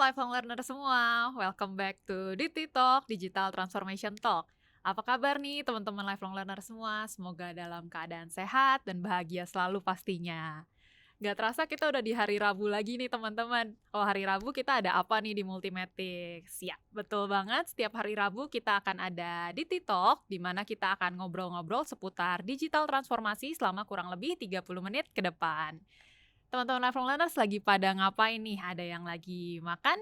lifelong learner semua, welcome back to DT Talk, Digital Transformation Talk. Apa kabar nih teman-teman lifelong learner semua? Semoga dalam keadaan sehat dan bahagia selalu pastinya. Gak terasa kita udah di hari Rabu lagi nih teman-teman. Kalau hari Rabu kita ada apa nih di Multimatics? Ya, betul banget. Setiap hari Rabu kita akan ada DT Talk, di mana kita akan ngobrol-ngobrol seputar digital transformasi selama kurang lebih 30 menit ke depan. Teman-teman lifelong learners lagi pada ngapain nih? Ada yang lagi makan,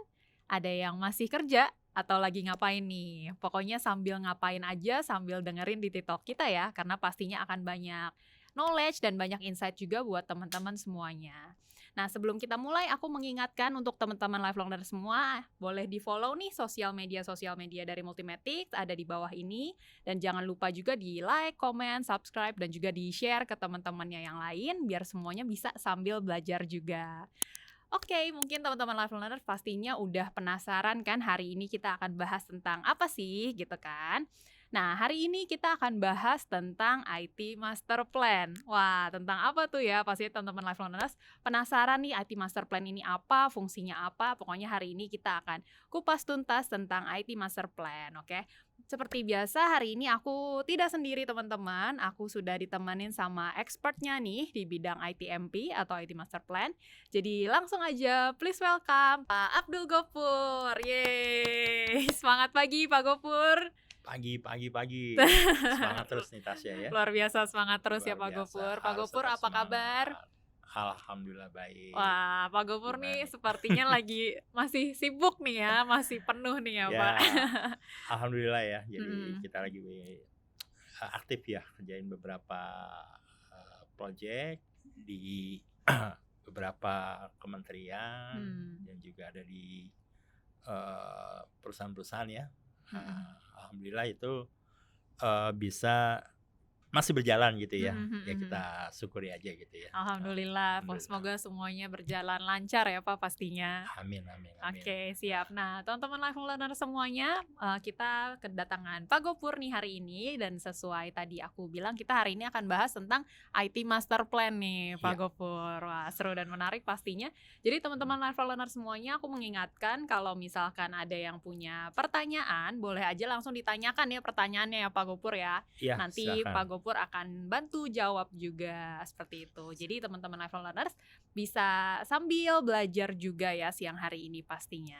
ada yang masih kerja, atau lagi ngapain nih? Pokoknya sambil ngapain aja, sambil dengerin di TikTok kita ya, karena pastinya akan banyak knowledge dan banyak insight juga buat teman-teman semuanya. Nah, sebelum kita mulai, aku mengingatkan untuk teman-teman lifelong learners semua, boleh di-follow nih sosial media dari Multimatics, ada di bawah ini. Dan jangan lupa juga di like, comment, subscribe, dan juga di-share ke teman-temannya yang lain, biar semuanya bisa sambil belajar juga. Oke, mungkin teman-teman lifelong learner pastinya udah penasaran kan hari ini kita akan bahas tentang apa sih gitu kan. Nah, hari ini kita akan bahas tentang IT Master Plan. Wah, tentang apa tuh ya? Pasti teman-teman lifelong learners penasaran nih IT Master Plan ini apa, fungsinya apa. Pokoknya hari ini kita akan kupas tuntas tentang IT Master Plan, oke? Seperti biasa hari ini aku tidak sendiri teman-teman. Aku sudah ditemanin sama expertnya nih di bidang ITMP atau IT Master Plan. Jadi langsung aja, please welcome Pak Abdul Gopur. Yeay, semangat pagi Pak Gopur. Pagi. Semangat terus nih Tasya ya. Luar biasa semangat terus ya Luar Pak biasa, Gopur. Pak harus Gopur tetap apa kabar? semangat. Alhamdulillah baik. Wah, Pak Gopur nih Gimana? sepertinya lagi masih sibuk nih ya, masih penuh nih ya Ya, Pak. alhamdulillah ya. Jadi Mm-mm. kita lagi aktif ya kerjain beberapa project di beberapa kementerian dan juga ada di perusahaan-perusahaan ya. Alhamdulillah itu bisa masih berjalan gitu ya. Ya kita syukuri aja gitu ya. Alhamdulillah. Semoga semuanya berjalan lancar ya Pak pastinya. Amin. Oke, siap. Nah, teman-teman lifelong learner semuanya, kita kedatangan Pak Gopur nih hari ini, dan sesuai tadi aku bilang kita hari ini akan bahas tentang IT Master Plan nih Pak Gopur. Wah, seru dan menarik pastinya. Jadi teman-teman lifelong learner semuanya, aku mengingatkan kalau misalkan ada yang punya pertanyaan, boleh aja langsung ditanyakan ya pertanyaannya ya Pak Gopur ya. Nanti silakan. Pak Gopur akan bantu jawab juga seperti itu. Jadi teman-teman lifelong learners bisa sambil belajar juga ya siang hari ini pastinya.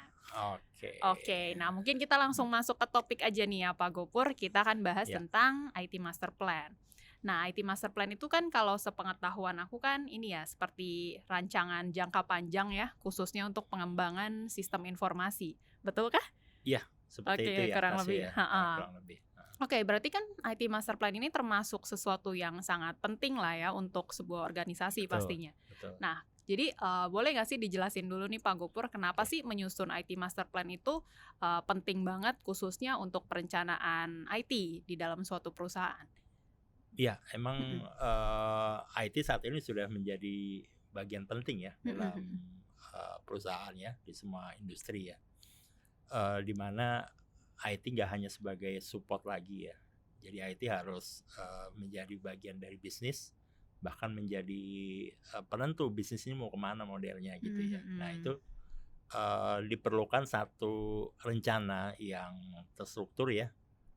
Oke, nah mungkin kita langsung masuk ke topik aja nih ya Pak Gopur. Kita akan bahas tentang IT Master Plan. Nah, IT Master Plan itu kan kalau sepengetahuan aku kan ini ya seperti rancangan jangka panjang ya, khususnya untuk pengembangan sistem informasi. Betul kah? Iya, seperti itu ya. Kurang lebih. Kurang lebih. Oke, berarti kan IT Master Plan ini termasuk sesuatu yang sangat penting lah ya untuk sebuah organisasi pastinya. Betul. Nah, jadi boleh nggak sih dijelasin dulu nih Pak Gopur, kenapa sih menyusun IT Master Plan itu penting banget khususnya untuk perencanaan IT di dalam suatu perusahaan? Iya, emang IT saat ini sudah menjadi bagian penting ya dalam perusahaan ya, di semua industri ya. Di mana IT nggak hanya sebagai support lagi ya. Jadi IT harus menjadi bagian dari bisnis, bahkan menjadi penentu bisnis ini mau kemana modelnya gitu ya. Nah itu diperlukan satu rencana yang terstruktur ya,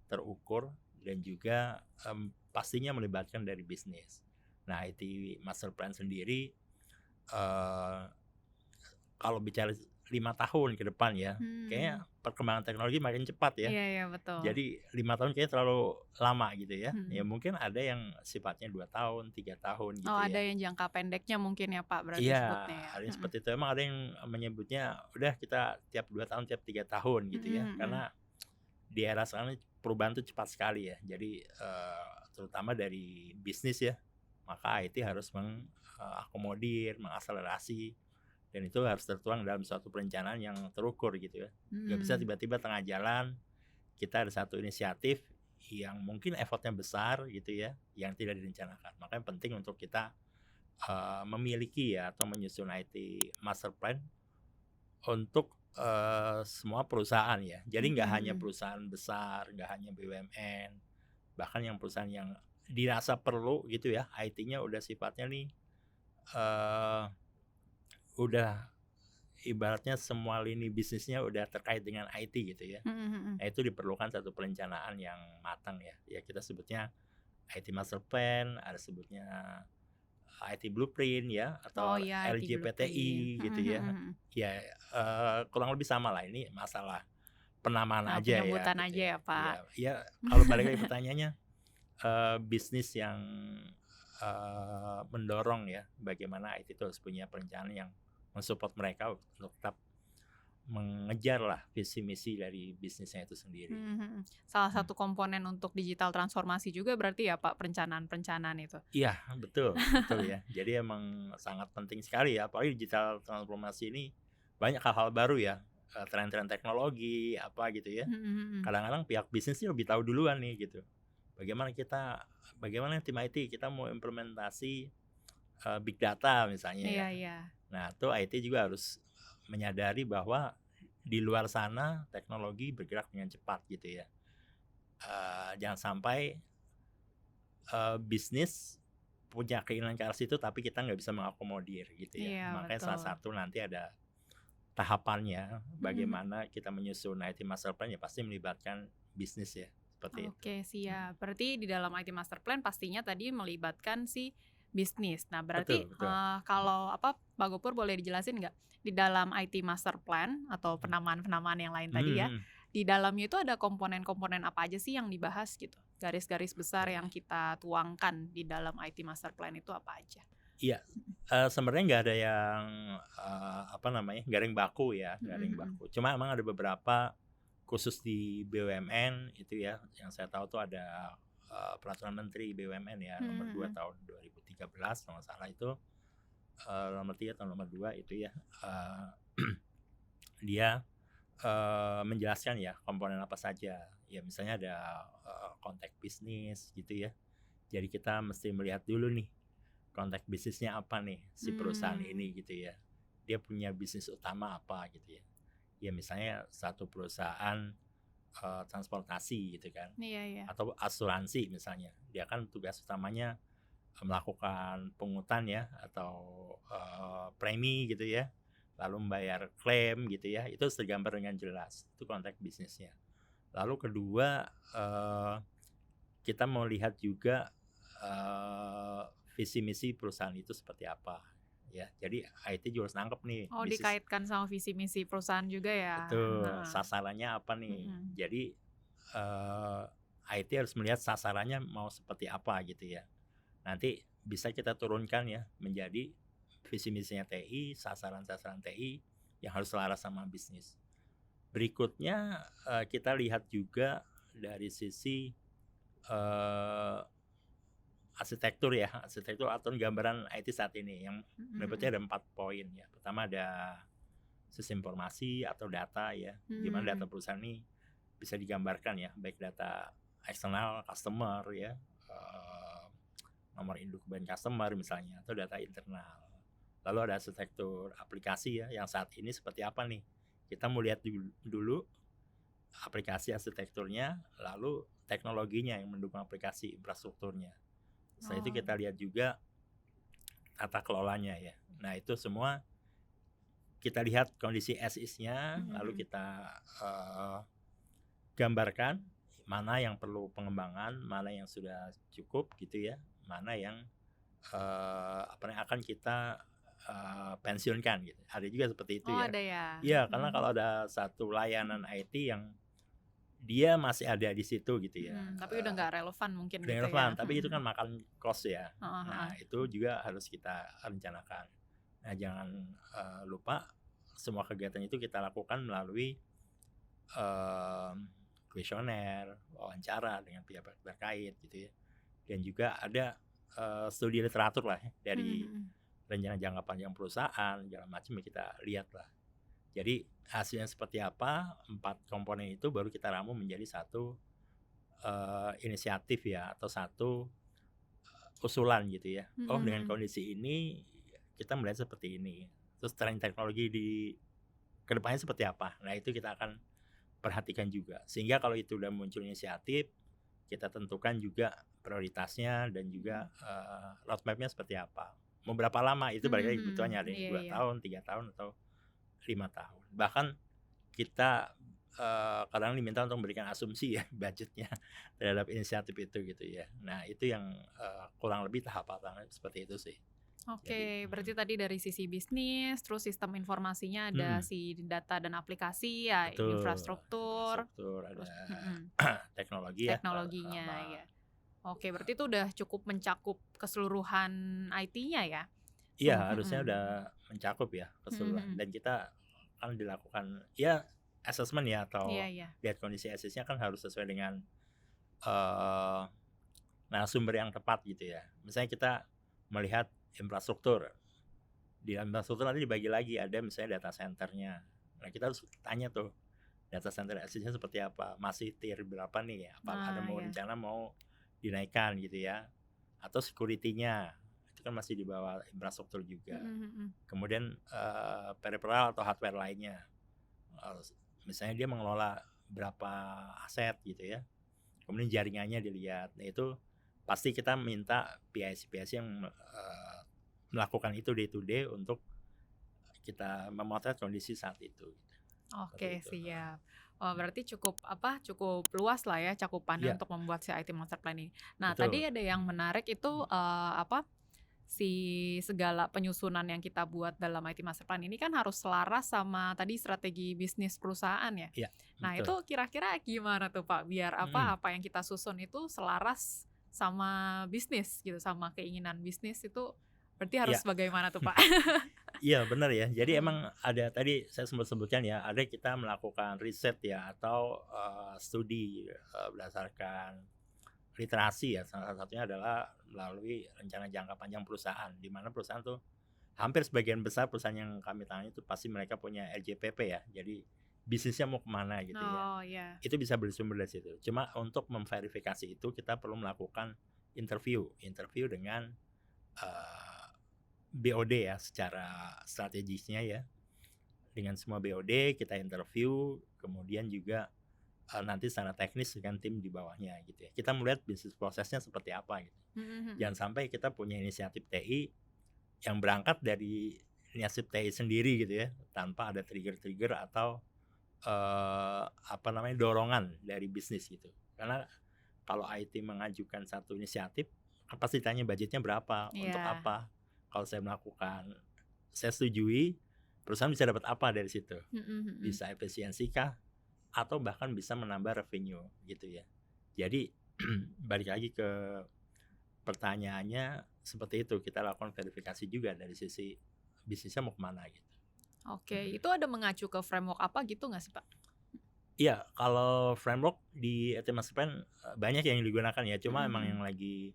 terukur, dan juga pastinya melibatkan dari bisnis. Nah IT Master Plan sendiri kalau bicara 5 tahun ke depan ya, kayaknya perkembangan teknologi makin cepat ya. Iya, betul. Jadi 5 tahun kayaknya terlalu lama gitu ya. Ya mungkin ada yang sifatnya 2 tahun, 3 tahun gitu ya. Ada yang jangka pendeknya mungkin ya Pak berarti sebutnya ya. Ada yang seperti itu. Emang ada yang menyebutnya udah kita tiap 2 tahun, tiap 3 tahun gitu ya. Karena di era sekarang perubahan itu cepat sekali ya. Jadi terutama dari bisnis ya, maka IT harus mengakomodir, mengakselerasi, dan itu harus tertuang dalam suatu perencanaan yang terukur gitu ya. Gak bisa tiba-tiba tengah jalan kita ada satu inisiatif yang mungkin effortnya besar gitu ya, yang tidak direncanakan. Makanya penting untuk kita memiliki ya atau menyusun IT Master Plan untuk semua perusahaan ya. Jadi nggak hanya perusahaan besar, nggak hanya BUMN, bahkan yang perusahaan yang dirasa perlu gitu ya, IT-nya udah sifatnya nih udah ibaratnya semua lini bisnisnya udah terkait dengan IT gitu ya. Nah itu diperlukan satu perencanaan yang matang ya. Ya kita sebutnya IT master plan, ada sebutnya IT blueprint ya, Oh atau ya, IT blueprint. LJPTI gitu ya. Ya kurang lebih sama lah, ini masalah penamaan Nah, aja ya penyebutan gitu aja ya. ya, Pak. Iya, ya kalau balik lagi pertanyaannya, bisnis yang mendorong ya bagaimana IT itu harus punya perencanaan yang mensupport mereka untuk tetap mengejar lah visi misi dari bisnisnya itu sendiri. Salah satu komponen untuk digital transformasi juga berarti ya Pak, perencanaan-perencanaan itu? Iya betul, betul ya. Jadi emang sangat penting sekali ya, apalagi digital transformasi ini banyak hal-hal baru ya, tren-tren teknologi apa gitu ya. Kadang-kadang pihak bisnis sih lebih tahu duluan nih gitu. Bagaimana tim IT kita mau implementasi big data misalnya ya. Iya iya. Nah, tuh IT juga harus menyadari bahwa di luar sana teknologi bergerak dengan cepat gitu ya. Jangan sampai bisnis punya keinginan ke arah situ tapi kita nggak bisa mengakomodir gitu ya. Iya, Makanya salah betul. satu nanti ada tahapannya bagaimana kita menyusun IT master plan ya pasti melibatkan bisnis ya, seperti itu. Oke, siap. Berarti di dalam IT master plan pastinya tadi melibatkan si bisnis. Nah, berarti, Betul betul. kalau Pak Gopur boleh dijelasin nggak, di dalam IT master plan atau penamaan-penamaan yang lain tadi ya, Mhm. di dalamnya itu ada komponen-komponen apa aja sih yang dibahas gitu? Garis-garis besar yang Oke. kita tuangkan di dalam IT master plan itu apa aja? Iya, sebenarnya nggak ada yang, apa namanya, garing baku ya, garing Mhm. baku. Cuma emang ada beberapa khusus di BUMN itu ya, yang saya tahu tuh ada, peraturan menteri BUMN ya Mhm nomor 2 mhm. tahun 2013 kalau nggak salah itu, nomor 3 atau nomor 2 itu ya, dia, menjelaskan ya komponen apa saja. Ya misalnya ada, konteks bisnis gitu ya. Jadi kita mesti melihat dulu nih, konteks bisnisnya apa nih si perusahaan Mmm. ini gitu ya. Dia punya bisnis utama apa gitu ya. Ya misalnya satu perusahaan transportasi gitu kan, Iya iya. atau asuransi misalnya. Dia kan tugas utamanya melakukan pungutan ya atau premi gitu ya. Lalu membayar klaim gitu ya. Itu harus tergambar dengan jelas. Itu konteks bisnisnya. Lalu kedua kita mau lihat juga visi misi perusahaan itu seperti apa ya. Jadi IT juga harus nangkep nih Oh, bisnis dikaitkan sama visi misi perusahaan juga ya? betul, Heeh. sasarannya apa nih. Mhm. Jadi eh, IT harus melihat sasarannya mau seperti apa gitu ya. Nanti bisa kita turunkan ya menjadi visi misinya TI, sasaran-sasaran TI yang harus selaras sama bisnis. Berikutnya kita lihat juga dari sisi eh, arsitektur atau gambaran IT saat ini yang Mhm menyebutnya mhm. ada 4 poin ya. Pertama ada sistem informasi atau data ya, Mhm di mana data mhm. perusahaan ini bisa digambarkan ya, baik data eksternal customer ya, nomor induk brand customer misalnya, atau data internal. Lalu ada arsitektur aplikasi ya, yang saat ini seperti apa nih. Kita mau lihat dulu aplikasi arsitekturnya, lalu teknologinya yang mendukung aplikasi infrastrukturnya. Setelah itu Oh. kita lihat juga tata kelolanya ya. Nah itu semua kita lihat kondisi as is-nya, Mhm lalu mhm. kita gambarkan mana yang perlu pengembangan, mana yang sudah cukup gitu ya, mana yang apa yang akan kita pensiunkan gitu. Ada juga seperti itu Oh, ya. ada ya? Iya, karena Mhm. kalau ada satu layanan IT yang dia masih ada di situ gitu ya. Tapi udah nggak relevan mungkin gitu Relevan, ya? tapi itu kan makan cost ya. Heeh Nah, heeh. itu juga harus kita rencanakan. Nah, jangan lupa semua kegiatan itu kita lakukan melalui kuesioner, wawancara dengan pihak terkait gitu ya. Dan juga ada studi literatur lah ya, Mhm dari mhm. rencana jangka panjang perusahaan, segala macam ya kita lihat lah. Jadi hasilnya seperti apa, 4 komponen itu baru kita ramu menjadi satu inisiatif ya atau satu usulan gitu ya. Mhm Oh dengan mhm. kondisi ini kita melihat seperti ini. Terus tren teknologi di kedepannya seperti apa. Nah itu kita akan perhatikan juga. Sehingga kalau itu udah muncul inisiatif, kita tentukan juga prioritasnya dan juga roadmap-nya seperti apa. Mau berapa lama itu Mhm balik lagi mhm. kebutuhannya, ada yang Iya 2 iya. tahun, 3 tahun atau 5 tahun. Bahkan kita kadang diminta untuk memberikan asumsi ya budgetnya terhadap inisiatif itu gitu ya. Nah itu yang kurang lebih tahapannya seperti itu sih. Jadi, Oke, berarti tadi dari sisi bisnis, terus sistem informasinya ada si data dan aplikasi, ya betul. infrastruktur, Infrastruktur terus ada teknologi ya teknologinya sama ya. Oke, berarti itu udah cukup mencakup keseluruhan IT-nya ya? iya harusnya udah mencakup ya keseluruhan Mhm. dan kita kan dilakukan ya assessment ya Iya, atau iya. lihat kondisi asesnya kan harus sesuai dengan eh narasumber yang tepat gitu ya. Misalnya kita melihat infrastruktur. Di infrastruktur nanti dibagi lagi ada misalnya data centernya. Nah kita harus tanya tuh data center asesnya seperti apa, masih tier berapa nih, apa ada Ah, mau ya. rencana mau dinaikkan gitu ya, atau security-nya itu kan masih di bawah infrastruktur juga. Mhm. Kemudian peripheral atau hardware lainnya, Eh, misalnya dia mengelola berapa aset gitu ya, kemudian jaringannya dilihat. Nah itu pasti kita minta PIC yang melakukan itu day to day untuk kita memotret kondisi saat itu. Seperti Oke, itu. siap. Oh, berarti cukup luas lah ya cakupannya Iya, untuk membuat si IT Master Plan ini. Nah, betul. tadi ada yang menarik itu si segala penyusunan yang kita buat dalam IT Master Plan ini kan harus selaras sama tadi strategi bisnis perusahaan ya. Iya, Nah, betul. itu kira-kira gimana tuh Pak biar Mhm. apa yang kita susun itu selaras sama bisnis gitu, sama keinginan bisnis itu berarti harus Iya. bagaimana tuh Pak? Iya, benar ya. Jadi Mhm. emang ada tadi saya sempat sebutkan ya, ada kita melakukan riset ya atau studi berdasarkan literasi ya. Salah satunya adalah melalui rencana jangka panjang perusahaan, di mana perusahaan tuh hampir sebagian besar perusahaan yang kami tangani itu pasti mereka punya LJPP ya. Jadi bisnisnya mau kemana gitu ya. Oh, ya. Itu bisa bersumber dari situ. Cuma untuk memverifikasi itu kita perlu melakukan interview dengan BOD ya secara strategisnya ya. Dengan semua BOD kita interview, kemudian juga nanti secara teknis dengan tim di bawahnya gitu ya. Kita melihat bisnis prosesnya seperti apa gitu. Mhm, mhm. Jangan sampai kita punya inisiatif TI yang berangkat dari inisiatif TI sendiri gitu ya, tanpa ada trigger-trigger atau dorongan dari bisnis gitu. Karena kalau IT mengajukan satu inisiatif, kan pasti ditanya budgetnya berapa, untuk Iya. apa. Kalau saya melakukan, saya setujui, perusahaan bisa dapat apa dari situ? Mhm, mhm. Bisa efisiensi kah? Atau bahkan bisa menambah revenue gitu ya. Jadi balik lagi ke pertanyaannya seperti itu, kita lakukan verifikasi juga dari sisi bisnisnya mau kemana gitu. Oke, itu ada mengacu ke framework apa gitu nggak sih, Pak? Iya, kalau framework di IT Master Plan banyak yang digunakan ya, Mhm, cuma emang mhm. yang lagi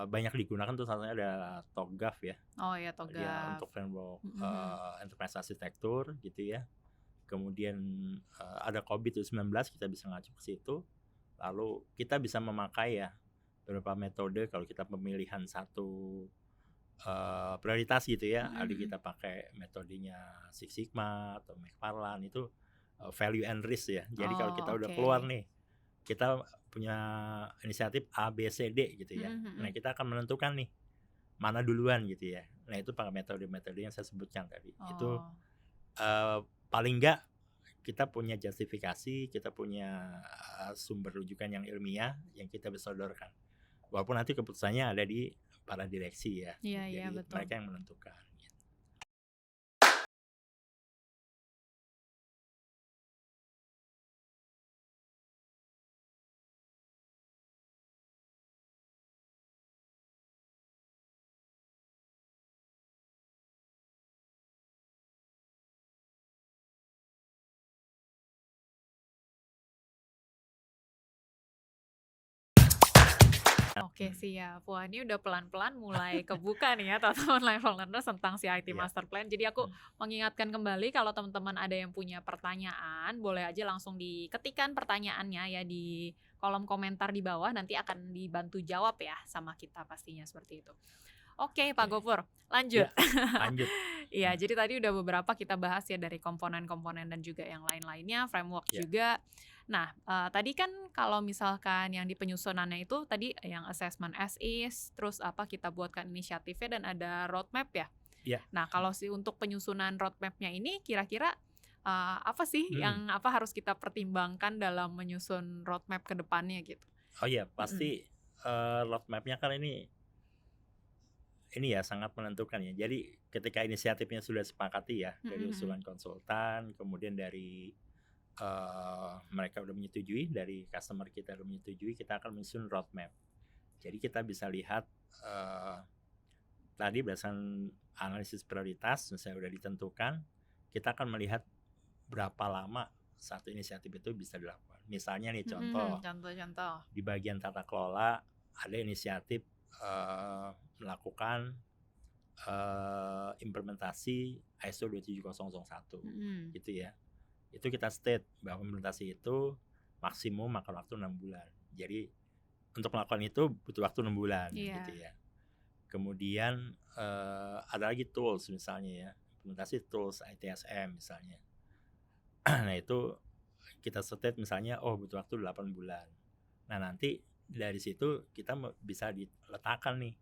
banyak digunakan tuh salah satunya ada TOGAF ya. Oh ya, Dia TOGAF. untuk framework Mhm, mhm. enterprise arsitektur gitu ya. Kemudian ada COVID-19 kita bisa ngacu ke situ. Lalu kita bisa memakai ya beberapa metode kalau kita pemilihan satu prioritas gitu ya. Mhm, Ada mhm. kita pakai metodenya Six Sigma atau McFarlane itu value and risk ya. Jadi kalau kita Oh, udah keluar oke. nih, kita punya inisiatif A, B, C, D gitu ya. Mhm, Nah mhm. kita akan menentukan nih mana duluan gitu ya. Nah itu pakai metode-metode yang saya sebutkan tadi. Itu Oh. paling enggak kita punya justifikasi, kita punya sumber rujukan yang ilmiah yang kita bisa sodorkan. Walaupun nanti keputusannya ada di para direksi ya. Iya, iya, Jadi betul. mereka yang menentukan. Oke, siap. Wah, ini udah pelan-pelan mulai kebuka nih ya teman-teman lifelong learners tentang si IT Iya. Master Plan. Jadi aku mengingatkan kembali kalau teman-teman ada yang punya pertanyaan, boleh aja langsung diketikkan pertanyaannya ya di kolom komentar di bawah, nanti akan dibantu jawab ya sama kita pastinya seperti itu. Oke, Pak Oke. Gofur, lanjut. Ya, lanjut. Iya, jadi tadi udah beberapa kita bahas ya dari komponen-komponen dan juga yang lain-lainnya, framework Ya. juga. Nah, tadi kan kalau misalkan yang di penyusunannya itu tadi yang assessment as is, terus kita buatkan inisiatifnya dan ada roadmap ya. Iya. Nah, kalau untuk penyusunan roadmap-nya ini kira-kira apa sih yang harus kita pertimbangkan dalam menyusun roadmap ke depannya gitu? Oh iya, Mhm. pasti roadmap-nya kan ini ya sangat menentukan ya. Jadi ketika inisiatifnya sudah sepakati ya dari Mhm. usulan konsultan, kemudian dari mereka udah menyetujui, dari customer kita udah menyetujui, kita akan menyusun roadmap. Jadi kita bisa lihat tadi berdasarkan analisis prioritas, misalnya udah ditentukan, kita akan melihat berapa lama satu inisiatif itu bisa dilakukan. Misalnya nih contoh, Contoh-contoh. di bagian tata kelola ada inisiatif melakukan implementasi ISO 27001 Mhm. gitu ya. Itu kita state bahwa implementasi itu maksimum makan waktu 6 bulan. Jadi untuk melakukan itu butuh waktu 6 bulan gitu Iya. ya. Kemudian ada lagi tools misalnya ya, implementasi tools ITSM misalnya. Nah itu kita state misalnya butuh waktu 8 bulan. Nah nanti dari situ kita bisa diletakkan nih,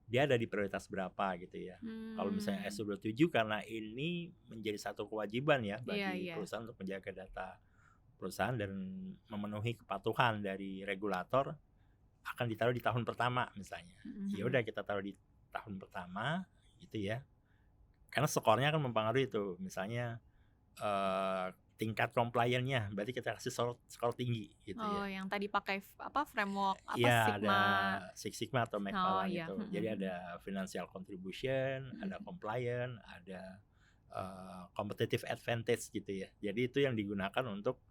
dia ada di prioritas berapa gitu ya. Kalau misalnya Mmm. ISO 27 karena ini menjadi satu kewajiban ya Iya bagi iya. perusahaan untuk menjaga data perusahaan dan memenuhi kepatuhan dari regulator, akan ditaruh di tahun pertama misalnya. Mhm Ya mhm. udah kita taruh di tahun pertama gitu ya. Karena skornya akan mempengaruhi itu. Misalnya tingkat compliance-nya berarti kita kasih skor tinggi gitu Oh, ya. yang tadi pakai framework apa, Iya, ada Sigma. Six Sigma atau Oh, McFarlane iya. itu. Mhm Jadi mhm. ada financial contribution, ada Mhm. compliance, ada competitive advantage gitu ya. Jadi itu yang digunakan untuk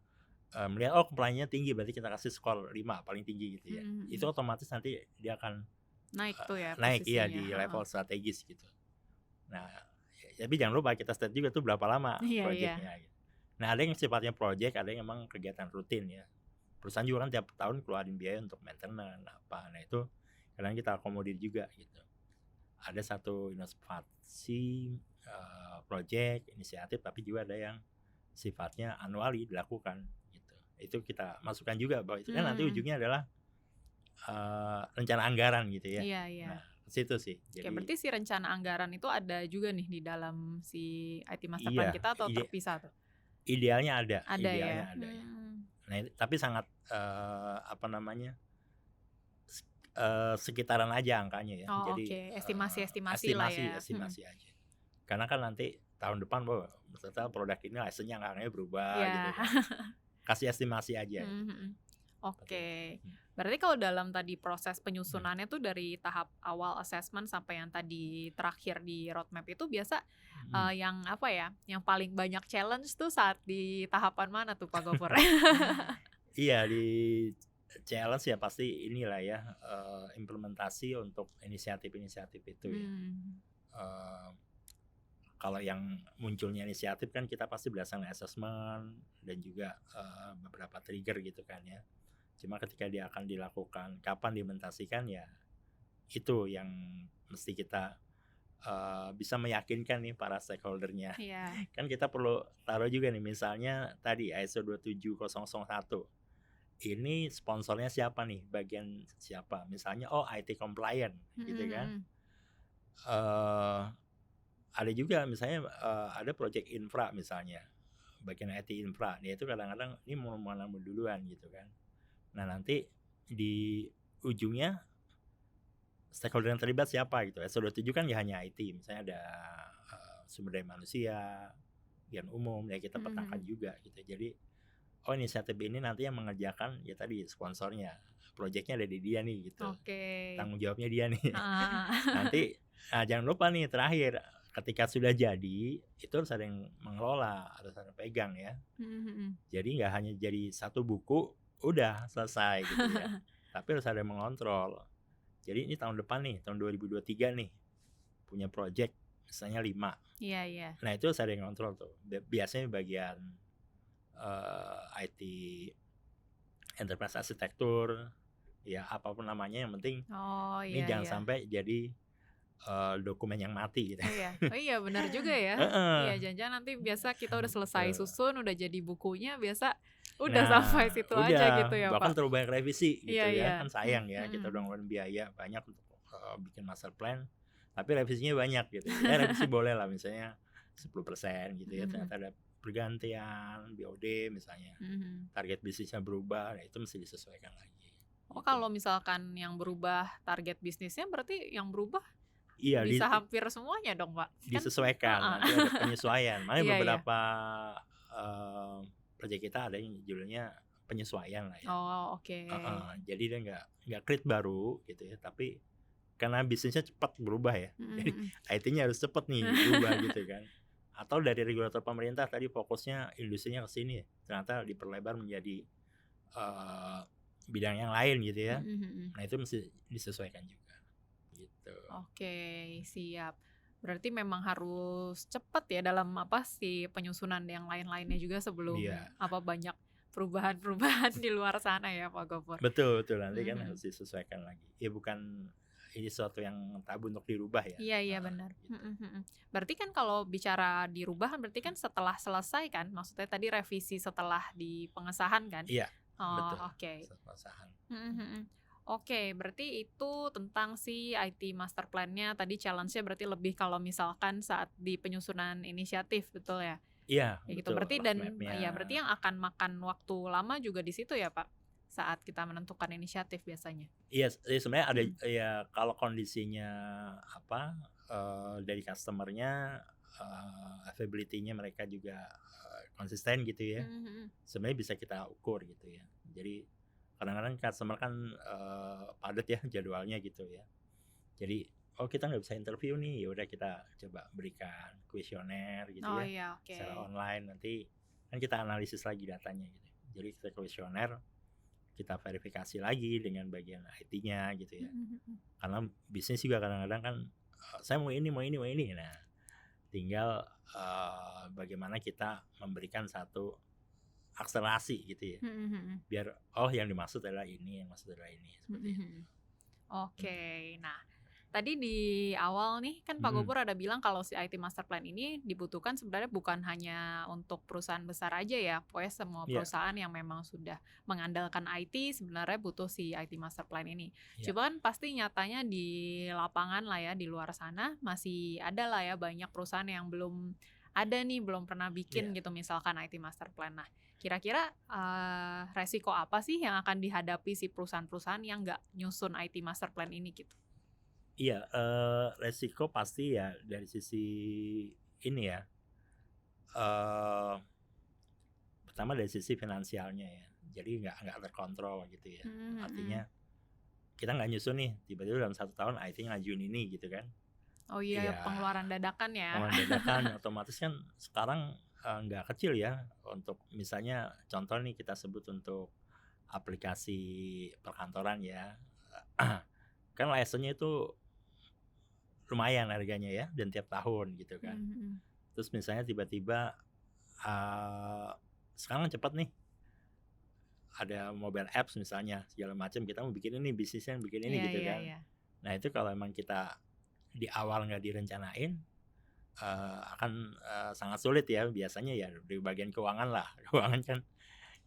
melihat compliance-nya tinggi berarti kita kasih skor 5 paling tinggi gitu ya. Mhm Itu mhm. otomatis nanti dia akan Naik tuh ya naik iya posisinya, di heeh. level strategis gitu. Nah, tapi jangan lupa kita state juga tuh berapa lama Iya iya. project-nya gitu. Nah, ada yang sifatnya project, ada yang memang kegiatan rutin ya. Perusahaan juga kan tiap tahun keluarin biaya untuk maintenance apa. Nah, itu kadang kita akomodir juga gitu. Ada satu inovasi project, inisiatif tapi juga ada yang sifatnya annually dilakukan gitu. Itu kita masukkan juga bahwa itu kan nanti Mmm. ujungnya adalah rencana anggaran gitu ya. Iya iya. Nah, ke situ sih. Oke, Jadi berarti si rencana anggaran itu ada juga nih di dalam si IT master plan iya, kita atau terpisah tuh? idealnya ada, Ada ya? idealnya ada ya. Nah, tapi sangat apa namanya, sekitaran aja angkanya ya. Oh, Jadi oke, estimasi-estimasi lah estimasi ya? Mhm. estimasi aja. Karena kan nanti tahun depan ternyata produk ini license-nya angkanya berubah gitu Iya. kan. Kasih estimasi aja Mhm gitu. mhm. Seperti itu. Oke. Berarti kalau dalam tadi proses Mhm. penyusunannya tuh dari tahap awal assessment sampai yang tadi terakhir di roadmap itu biasa, Mhm. yang apa ya, yang paling banyak challenge tuh saat di tahapan mana tuh Pak Gofur? Iya, di challenge ya pasti inilah ya, implementasi untuk inisiatif-inisiatif itu ya. Mmm. Eee, Kalau yang munculnya inisiatif kan kita pasti berdasarkan assessment dan juga beberapa trigger gitu kan ya. Cuma ketika dia akan dilakukan, kapan diimplementasikan ya itu yang mesti kita bisa meyakinkan nih para stakeholder-nya. Iya. Kan kita perlu taruh juga nih misalnya tadi ISO 27001. Ini sponsornya siapa nih? Bagian siapa? Misalnya IT compliant Mhm gitu kan. mhm. Eh ada juga misalnya ada project infra misalnya. Bagian IT infra. Dia itu kadang-kadang ini mau mana duluan gitu kan. Nah, nanti di ujungnya stakeholder yang terlibat siapa gitu. ISO 27 kan ya hanya IT, misalnya ada sumber daya manusia, bagian umum ya kita Mhm petakan mhm. juga gitu. Jadi inisiatif ini nanti yang mengerjakan ya tadi sponsornya, proyeknya ada di dia nih gitu. Oke. Tanggung jawabnya dia nih. Heeh heeh. Nanti jangan lupa nih terakhir ketika sudah jadi itu harus ada yang mengelola, harus ada yang pegang ya. Mhm mhm. Jadi nggak hanya jadi satu buku udah selesai gitu ya. Tapi harus ada yang mengontrol. Jadi ini tahun depan nih, tahun 2023 nih punya project misalnya 5. Iya iya. Nah, itu harus ada yang ngontrol tuh. Biasanya bagian IT enterprise arsitektur, ya apapun namanya yang penting Oh, ini iya jangan iya. sampai jadi dokumen yang mati gitu. Oh iya, oh iya benar juga ya. Heeh, Iya, jangan-jangan nanti biasa kita udah selesai gitu. susun, udah jadi bukunya, biasa udah sampai Nah, situ aja gitu udah ya, bahkan Pak? terlalu banyak revisi Iya gitu iya. ya, kan sayang ya kita udah Mhm. ngeluarin biaya banyak untuk bikin master plan, tapi revisinya banyak gitu. Ya revisi boleh lah misalnya 10% gitu ya, ternyata ada pergantian BOD misalnya, target bisnisnya berubah, nah itu mesti disesuaikan lagi. Oh, Gitu. kalau misalkan yang berubah target bisnisnya berarti yang berubah Iya, bisa hampir semuanya dong, Pak? Kan disesuaikan, nanti ada penyesuaian. Makanya Iya, iya. beberapa proyek kita ada yang judulnya penyesuaian lah ya. Oh, oke. Jadi dia nggak create baru gitu ya, tapi karena bisnisnya cepat berubah ya, jadi IT-nya harus cepat nih berubah gitu kan. Atau dari regulator pemerintah tadi fokusnya industrinya ke sini, ternyata diperlebar menjadi bidang yang lain gitu ya. Nah itu mesti disesuaikan juga gitu. Oke, siap. Berarti memang harus cepat ya dalam penyusunan yang lain-lainnya juga sebelum banyak perubahan-perubahan di luar sana ya, Pak Gofur. Betul, nanti kan harus disesuaikan lagi. Ya bukan ini sesuatu yang tabu untuk dirubah ya. Iya benar. Gitu. Berarti kan kalau bicara dirubah berarti kan setelah selesai kan, maksudnya tadi revisi setelah di pengesahan kan? Iya. Betul. Oke. Pengesahan. Oke, berarti itu tentang si IT master plan-nya tadi challenge-nya berarti lebih kalau misalkan saat di penyusunan inisiatif, betul ya? Iya, gitu. Berarti berarti yang akan makan waktu lama juga di situ ya, Pak? Saat kita menentukan inisiatif biasanya. Iya, sebenarnya ada ya kalau kondisinya dari customer-nya availability-nya mereka juga konsisten gitu ya. Sebenarnya bisa kita ukur gitu ya. Jadi kadang-kadang customer kan padat ya jadwalnya gitu ya. Jadi kita nggak bisa interview nih, ya udah kita coba berikan kuesioner gitu secara online, nanti kan kita analisis lagi datanya gitu. Jadi kita kuesioner, kita verifikasi lagi dengan bagian IT-nya gitu ya. Karena bisnis juga kadang-kadang kan saya mau ini. Nah, tinggal bagaimana kita memberikan satu akselerasi gitu ya. Biar yang dimaksud adalah ini, yang maksud adalah ini seperti itu. Oke. Nah, tadi di awal nih kan Pak Gofur ada bilang kalau si IT master plan ini dibutuhkan sebenarnya bukan hanya untuk perusahaan besar aja ya, pokoknya semua perusahaan yang memang sudah mengandalkan IT sebenarnya butuh si IT master plan ini. Cuma kan pasti nyatanya di lapangan lah ya, di luar sana masih ada lah ya banyak perusahaan yang belum ada nih, belum pernah bikin gitu misalkan IT master plan. Nah, kira-kira resiko apa sih yang akan dihadapi si perusahaan-perusahaan yang nggak nyusun IT master plan ini gitu? Iya, resiko pasti ya dari sisi ini ya. Pertama dari sisi finansialnya ya. Jadi nggak terkontrol gitu ya. Artinya kita nggak nyusun nih, tiba-tiba dalam 1 tahun IT ngajuin ini gitu kan. Oh iya, pengeluaran dadakan ya. Pengeluaran dadakan otomatis kan sekarang nggak kecil ya. Untuk misalnya contoh nih kita sebut untuk aplikasi perkantoran ya. Kan license-nya itu lumayan harganya ya, dan tiap tahun gitu kan. Terus misalnya tiba-tiba sekarang cepat nih ada mobile apps misalnya segala macam, kita mau bikin ini bisnisnya bikin ini gitu kan. Nah itu kalau emang kita di awal nggak direncanain akan sangat sulit ya biasanya ya di bagian keuangan lah. Keuangan kan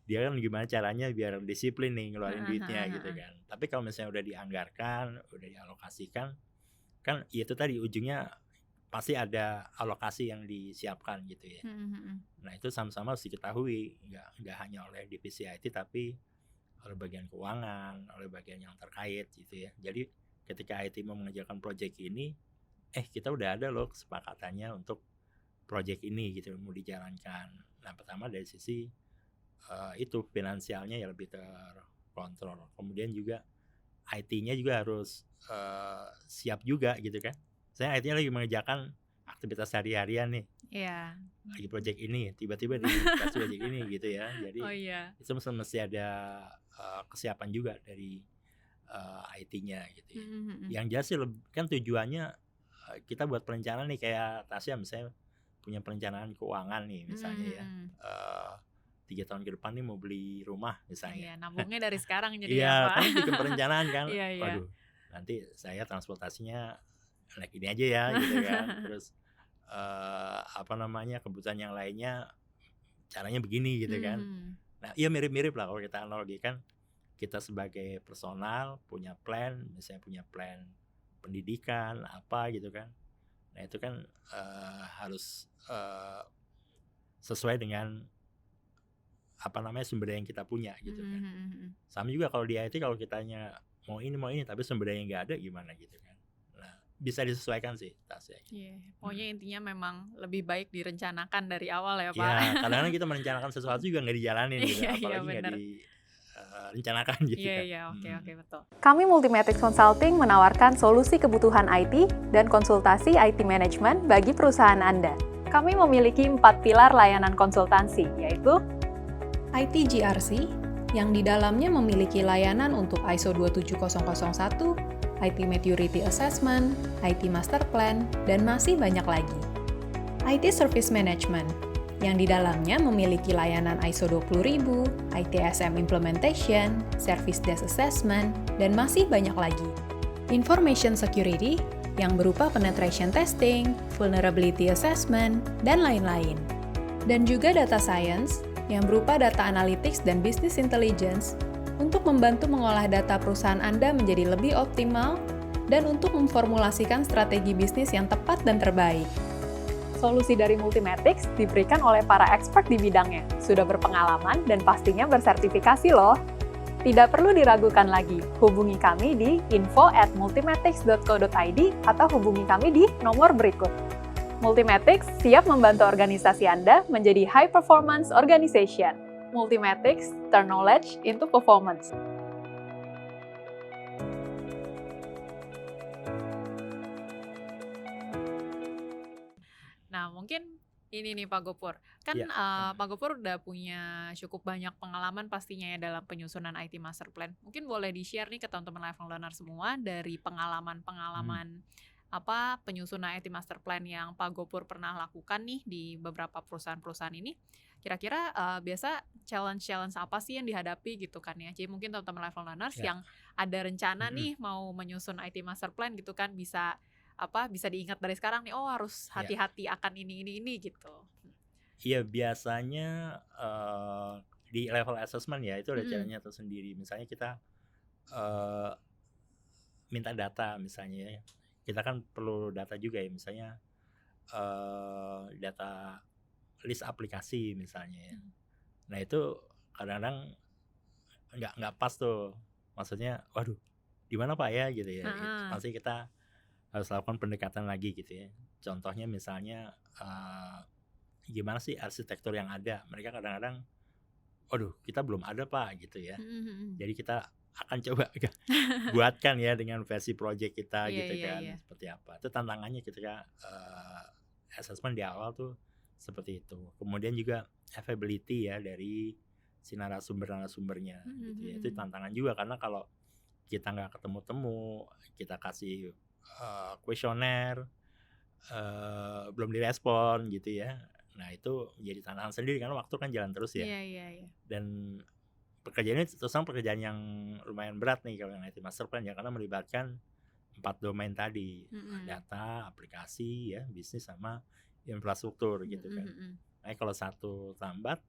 dia kan gimana caranya biar disiplin nih ngeluarin duitnya gitu kan. Tapi kalau misalnya udah dianggarkan, udah dialokasikan, kan itu tadi ujungnya pasti ada alokasi yang disiapkan gitu ya. Nah itu sama-sama harus diketahui, nggak hanya oleh divisi IT tapi oleh bagian keuangan, oleh bagian yang terkait gitu ya. Jadi ketika IT mau mengerjakan proyek ini, kita udah ada loh kesepakatannya untuk proyek ini gitu mau dijalankan. Nah pertama dari sisi itu finansialnya ya lebih terkontrol. Kemudian juga IT-nya juga harus siap juga gitu kan. Saya IT-nya lagi mengerjakan aktivitas sehari-harian nih. Iya. Lagi proyek ini, tiba-tiba dikasih proyek ini gitu ya. Jadi itu mesti ada kesiapan juga dari IT-nya gitu ya. Yang jelas sih kan tujuannya kita buat perencanaan nih kayak Tasya misalnya punya perencanaan keuangan nih misalnya ya. 3 tahun ke depan nih mau beli rumah misalnya. Iya, nabungnya dari sekarang jadi Iya, kan bikin perencanaan kan. Iya. Waduh, nanti saya transportasinya naik ini aja ya gitu kan. Terus kebutuhan yang lainnya caranya begini gitu kan. Nah, iya mirip-mirip lah kalau kita analogikan, kita sebagai personal punya plan, misalnya punya plan pendidikan apa gitu kan. Nah itu kan harus sesuai dengan sumber daya yang kita punya gitu kan. Sama juga kalau di IT, kalau kitanya mau ini tapi sumber daya nggak ada gimana gitu kan. Nah bisa disesuaikan sih tasnya. Pokoknya intinya memang lebih baik direncanakan dari awal ya Pak. Ya kadang-kadang kita merencanakan sesuatu juga nggak dijalanin gitu, apalagi nggak direncanakan gitu kan. Iya, oke, betul. Kami Multimetrics Consulting menawarkan solusi kebutuhan IT dan konsultasi IT Management bagi perusahaan Anda. Kami memiliki 4 pilar layanan konsultansi, yaitu IT GRC, yang di dalamnya memiliki layanan untuk ISO 27001, IT Maturity Assessment, IT Master Plan, dan masih banyak lagi. IT Service Management, yang di dalamnya memiliki layanan ISO 20000, ITSM Implementation, Service Desk Assessment, dan masih banyak lagi. Information Security, yang berupa penetration testing, vulnerability assessment, dan lain-lain. Dan juga Data Science, yang berupa data analytics dan business intelligence untuk membantu mengolah data perusahaan Anda menjadi lebih optimal dan untuk memformulasikan strategi bisnis yang tepat dan terbaik. Solusi dari Multimetrics diberikan oleh para expert di bidangnya, sudah berpengalaman dan pastinya bersertifikasi loh. Tidak perlu diragukan lagi, hubungi kami di info@multimetrics.co.id atau hubungi kami di nomor berikut. Multimetrics siap membantu organisasi Anda menjadi high performance organization. Multimetrics turn knowledge into performance. Nah, mungkin ini nih Pak Gopur. Kan Pak Gopur udah punya cukup banyak pengalaman pastinya ya dalam penyusunan IT Master Plan. Mungkin boleh di-share nih ke teman-teman lifelong learner semua dari pengalaman-pengalaman penyusunan IT Master Plan yang Pak Gopur pernah lakukan nih di beberapa perusahaan-perusahaan ini. Kira-kira biasa challenge-challenge apa sih yang dihadapi gitu kan ya. Jadi mungkin teman-teman lifelong learners yang ada rencana nih mau menyusun IT Master Plan gitu kan bisa diingat dari sekarang nih, harus hati-hati akan ini gitu. Iya, biasanya di level assessment ya itu ada challenge-nya tersendiri. Misalnya kita minta data misalnya ya. Kita kan perlu data juga ya, misalnya data list aplikasi misalnya ya. Nah itu kadang-kadang nggak pas tuh. Maksudnya, waduh, di mana Pak ya gitu ya. Pasti kita harus lakukan pendekatan lagi gitu ya. Contohnya misalnya gimana sih arsitektur yang ada. Mereka kadang-kadang, waduh kita belum ada Pak gitu ya. Jadi kita akan coba buatkan ya dengan versi project kita gitu kan. Seperti apa. Itu tantangannya ketika assessment di awal tuh seperti itu. Kemudian juga availability ya dari si narasumbernya gitu ya. Itu tantangan juga karena kalau kita nggak ketemu-temu, kita kasih kuesioner belum direspon gitu ya. Nah itu jadi tantangan sendiri karena waktu kan jalan terus ya. Dan pekerjaan ini terus terang pekerjaan yang lumayan berat nih kalau yang IT Master Plan ya, karena melibatkan 4 domain tadi, data, aplikasi ya, bisnis sama infrastruktur gitu kan. Nah kalau satu tambat,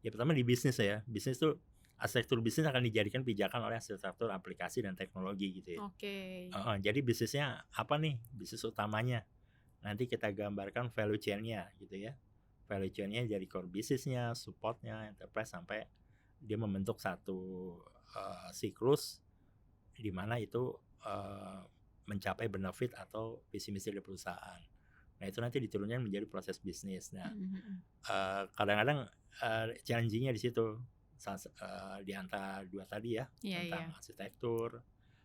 ya pertama di bisnis ya. Bisnis tuh arsitektur bisnis akan dijadikan pijakan oleh arsitektur aplikasi dan teknologi gitu ya. Jadi bisnisnya apa nih? Bisnis utamanya. Nanti kita gambarkan value chain-nya gitu ya. Value chain-nya jadi core bisnisnya, supportnya, enterprise sampai dia membentuk satu siklus di mana itu mencapai benefit atau visi misi dari perusahaan. Nah itu nanti diturunkan menjadi proses bisnis. Nah kadang-kadang challenging-nya di situ. Di antara dua tadi ya, tentang arsitektur,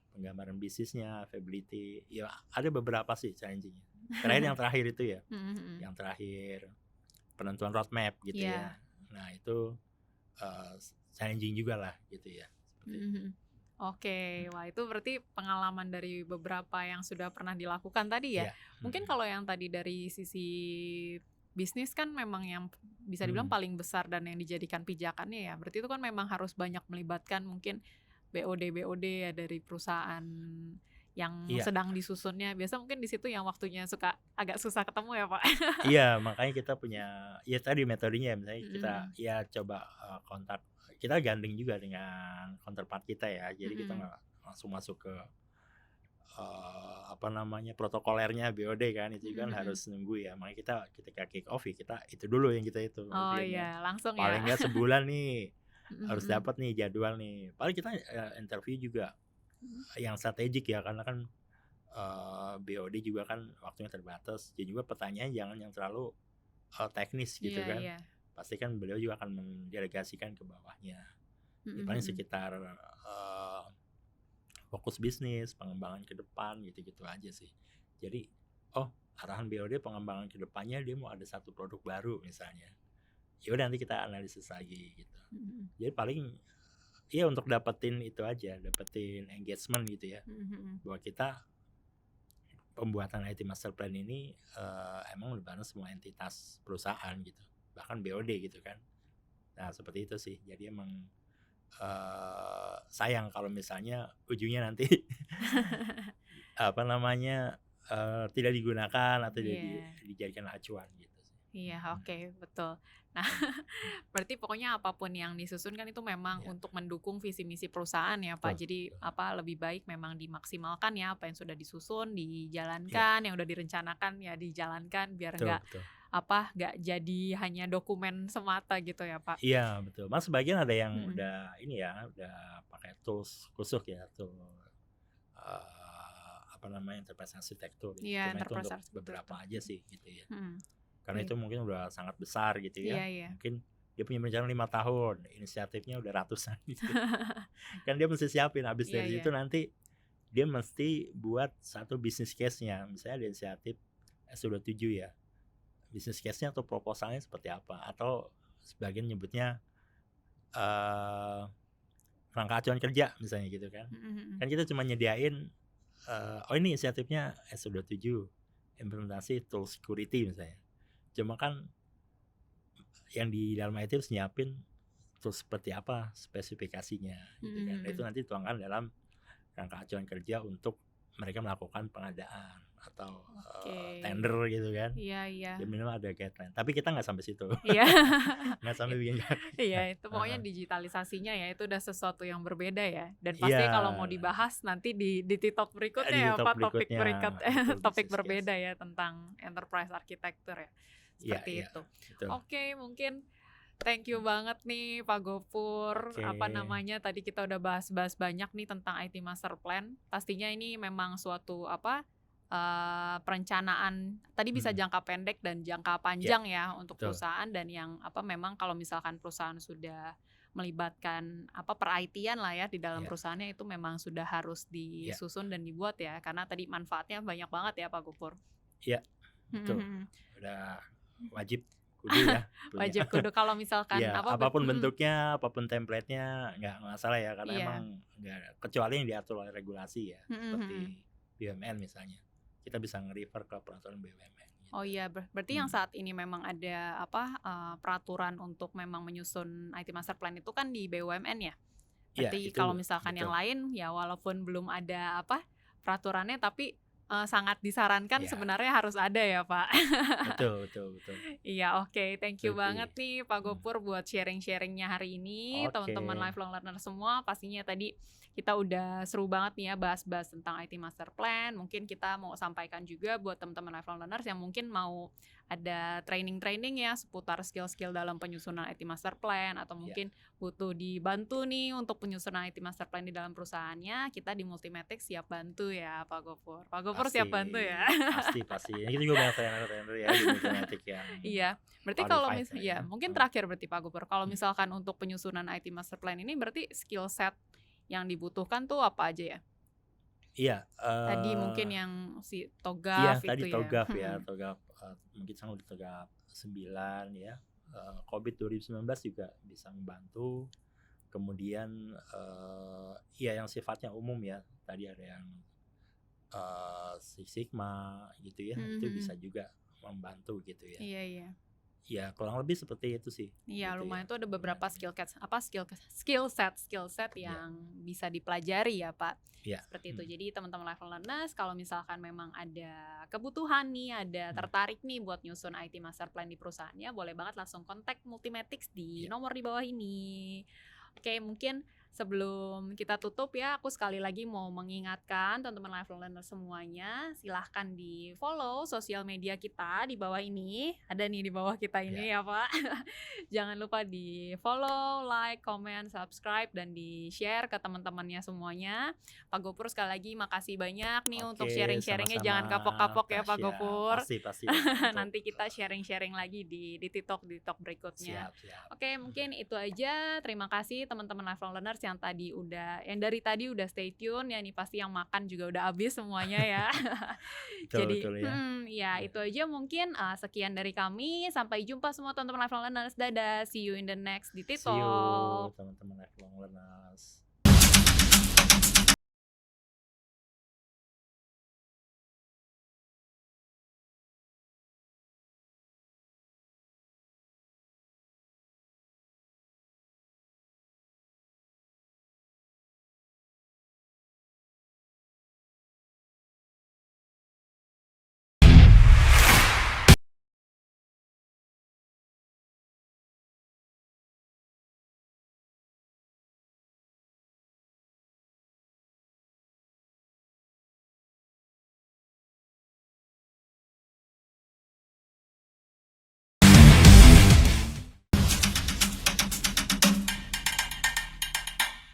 penggambaran bisnisnya, availability, ya ada beberapa sih challenging-nya. Yang terakhir itu ya, yang terakhir penentuan roadmap gitu ya. Nah itu challenging juga lah gitu ya. Wah itu berarti pengalaman dari beberapa yang sudah pernah dilakukan tadi ya. Mungkin kalau yang tadi dari sisi bisnis kan memang yang bisa dibilang paling besar dan yang dijadikan pijakannya ya. Berarti itu kan memang harus banyak melibatkan mungkin BOD ya dari perusahaan yang sedang disusunnya. Biasa mungkin di situ yang waktunya suka agak susah ketemu ya Pak. Iya, makanya kita punya ya tadi metodenya, misalnya kita ya coba kontak, kita gandeng juga dengan counterpart kita ya. Jadi kita nggak langsung masuk ke protokolernya BOD kan, itu kan harus nunggu ya. Makanya kita ketika kick off ya kita itu dulu yang kita itu. Oh iya, langsung paling ya. nggak sebulan nih harus dapat nih jadwal nih. Paling kita interview juga yang strategik ya, karena kan BOD juga kan waktunya terbatas. Jadi juga pertanyaan jangan yang terlalu teknis gitu kan. Pasti kan beliau juga akan mendelegasikan ke bawahnya. Paling sekitar fokus bisnis, pengembangan ke depan gitu-gitu aja sih. Jadi arahan BOD pengembangan ke depannya dia mau ada satu produk baru misalnya. Ya udah nanti kita analisis lagi gitu. Jadi paling ya untuk dapetin itu aja, dapetin engagement gitu ya. Bahwa kita pembuatan IT Master Plan ini emang melibatkan semua entitas perusahaan gitu. Bahkan BOD gitu kan. Nah, seperti itu sih. Jadi emang sayang kalau misalnya ujungnya nanti tidak digunakan atau dijadikan acuan gitu sih. Iya, oke, betul. Nah, berarti pokoknya apapun yang disusun kan itu memang untuk mendukung visi misi perusahaan ya Pak. Jadi lebih baik memang dimaksimalkan ya apa yang sudah disusun, dijalankan, yang udah direncanakan ya dijalankan biar nggak jadi hanya dokumen semata gitu ya Pak. Iya betul. Mas sebagian ada yang udah udah pakai tools khusus ya, enterprise architecture. Iya, cuma itu untuk beberapa aja sih gitu ya. Karena itu mungkin udah sangat besar gitu ya. Mungkin dia punya rencana 5 tahun, inisiatifnya udah ratusan gitu. Kan dia mesti siapin, habis dari itu nanti dia mesti buat satu business case-nya. Misalnya ada inisiatif S27 ya. Business case-nya atau proposalnya seperti apa, atau sebagian nyebutnya rangka acuan kerja misalnya gitu kan. Kan kita cuma nyediain ini inisiatifnya S27 implementasi tool security misalnya. Cuma kan yang di dalam IT harus nyiapin tools seperti apa spesifikasinya gitu kan. Itu nanti tuangkan dalam rangka acuan kerja untuk mereka melakukan pengadaan atau tender gitu kan. Iya. Ya minimal ada guideline. Tapi kita nggak sampai situ. Iya. Nggak sampai bikin. Iya, itu pokoknya digitalisasinya ya itu udah sesuatu yang berbeda ya. Dan pasti kalau mau dibahas nanti di TikTok berikutnya ya Pak, topik berbeda ya tentang enterprise architecture ya. Seperti itu. Betul. Oke, mungkin thank you banget nih Pak Gopur. Tadi kita udah bahas-bahas banyak nih tentang IT Master Plan. Pastinya ini memang suatu perencanaan tadi bisa jangka pendek dan jangka panjang ya untuk perusahaan, dan yang memang kalau misalkan perusahaan sudah melibatkan per-IT-an lah ya di dalam perusahaannya, itu memang sudah harus disusun dan dibuat ya, karena tadi manfaatnya banyak banget ya Pak Gopur. Iya. Betul. Udah wajib kudu ya. Wajib kudu kalau misalkan apapun bentuknya, apapun template-nya nggak masalah ya, karena emang nggak, kecuali yang diatur oleh regulasi ya, seperti BUMN misalnya. Kita bisa nge-refer ke peraturan BUMN. Gitu. Oh iya, berarti yang saat ini memang ada peraturan untuk memang menyusun IT Master Plan itu kan di BUMN ya. Berarti kalau misalkan yang lain ya walaupun belum ada peraturannya, tapi sangat disarankan sebenarnya harus ada ya Pak. Betul. Iya, oke. Thank you banget nih Pak Gopur buat sharing-sharingnya hari ini. Teman-teman lifelong learner semua, pastinya tadi kita udah seru banget nih ya bahas-bahas tentang IT Master Plan. Mungkin kita mau sampaikan juga buat teman-teman lifelong learners yang mungkin mau ada training-training ya seputar skill-skill dalam penyusunan IT Master Plan, atau mungkin butuh dibantu nih untuk penyusunan IT Master Plan di dalam perusahaannya, kita di Multimatic siap bantu ya Pak Gopur. Pak Gopur siap bantu ya. Pasti. Kita juga banyak trainer ya di Multimatic yang. Iya. Berarti kalau misalnya mungkin terakhir berarti Pak Gopur, kalau misalkan untuk penyusunan IT Master Plan ini berarti skill set yang dibutuhkan tuh apa aja ya? Iya. Tadi mungkin yang si TOGAF itu tadi ya. TOGAF ya, TOGAF mungkin sama di TOGAF 9 ya. COVID 2019 juga bisa membantu. Kemudian yang sifatnya umum ya. Tadi ada yang Six Sigma gitu ya. Itu bisa juga membantu gitu ya. Iya. Ya kurang lebih seperti itu sih. Iya, gitu lumayan tuh ada beberapa skill set yang bisa dipelajari ya Pak. Seperti itu. Jadi teman-teman lifelong learners kalau misalkan memang ada kebutuhan nih, ada tertarik nih buat nyusun IT Master Plan di perusahaannya, boleh banget langsung kontak Multimatic di nomor di bawah ini. Oke, mungkin Sebelum kita tutup ya, aku sekali lagi mau mengingatkan teman-teman lifelong learner semuanya, silahkan di follow sosial media kita di bawah ini. Ada nih di bawah kita ini ya Pak. Jangan lupa di follow, like, comment, subscribe, dan di share ke teman-temannya semuanya. Pak Gopur sekali lagi makasih banyak nih untuk sharing-sharingnya. sama-sama, Jangan kapok-kapok ya Pak Tasya. Gopur. Pasti. Nanti kita sharing-sharing lagi di TikTok berikutnya. Siap. Oke, mungkin itu aja. Terima kasih teman-teman lifelong learners yang dari tadi udah stay tune ya, nih pasti yang makan juga udah habis semuanya ya. Jadi Betul ya. ya itu aja mungkin, sekian dari kami. Sampai jumpa semua teman-teman lifelong learners. Dadah, see you in the next di See you TikTok. teman-teman lifelong learners.